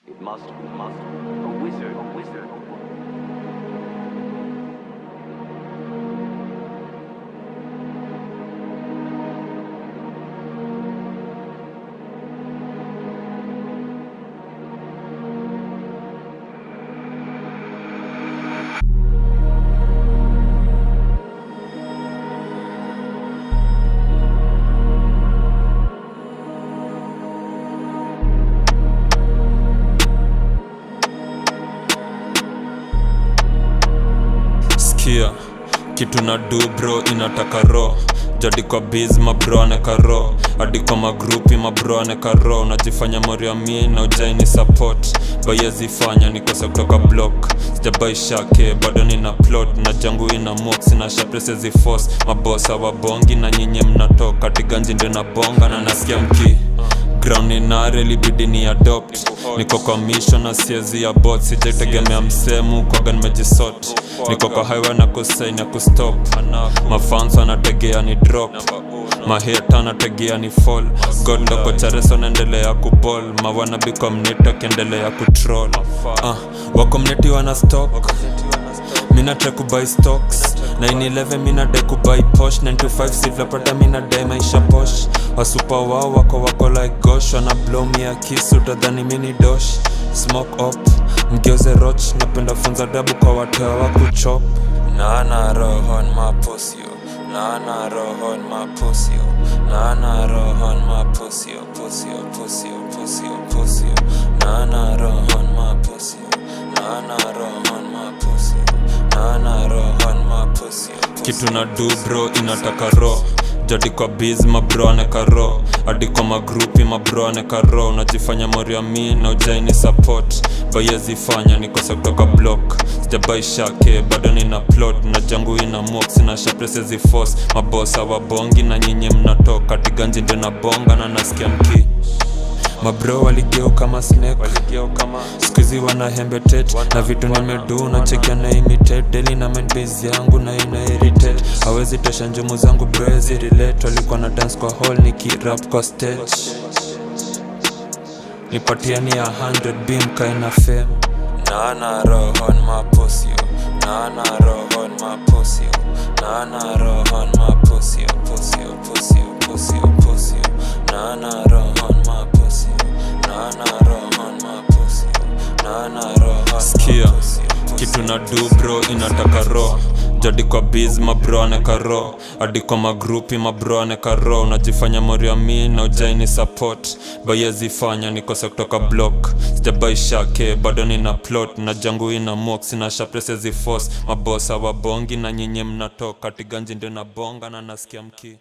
It must, a wizard. Kia kitu na do bro inataka ro jadi kwa biz mabro aneka ro hadi kwa magrupi mabro aneka ro unajifanya mori ya mii na ujaini support bayezi fanya nikose kutoka block sijabai shake bado nina plot na jangu ina mox na shaprese zi force mabosa wabongi na nyinyi mnatoka tiganji ndio na bonga na nasikia mki ground inare libidi ni adopt niko kwa mission na siezi ya bot sijaitegemea msemu kwa gan mejisot niko kwa highway na kusaini ya kustop mafans wanategea ni drop maheta wanategea ni fall god ndoko chareso naendelea kuball mawana biko mneti wakiendelea kutroll wako mneti wana stock mina try kubuy stocks 911 mina dai kubuy posh 925 sivlapata mina dai maisha posh wasupa wao wako like gosh wana blow me a kiss utadhani mini dosh smoke up mgeuze roch napenda funza dabu kwa watewa wakuchop na rohon mapusio na rohon mapusio na rohon mapusio pusio na rohon mapusio na rohon mapusio na rohon mapusio kitu na do bro inataka ro jadi kwa biz mabro aneka ro hadi kwa magrupi mabro aneka ro unajifanya mori ya mii na ujaini support bayezi fanya nikose kutoka block sijabai shake bado nina plot na jangu ina mox na shaprese zi force mabosa wabongi na nyinyi mnatoka tiganji ndio na bonga na nasikia mki mabro waligeo kama snake skuizi wana hembetet na vitu nimedu na chekia na imitate daily na main base yangu na ina irritate hawezi tosha njumu zangu brezi relate walikuwa na dance kwa hall niki rap kwa stage nipatia ni 100 beam kaina fame na rohon mapusio na rohon mapusio na rohon mapusio pusio na rohon mapusio na rohon mapusio na rohon skia kitu na do bro inataka ro jadi kwa biz mabro aneka ro hadi kwa magrupi mabro aneka ro unajifanya mori ya mii na ujaini support bayezi fanya nikose kutoka block sijabai shake bado nina plot na jangu ina mox na shaprese zi force mabosa wabongi na nyinyi mnatoka tiganji ndio na bonga na nasikia mki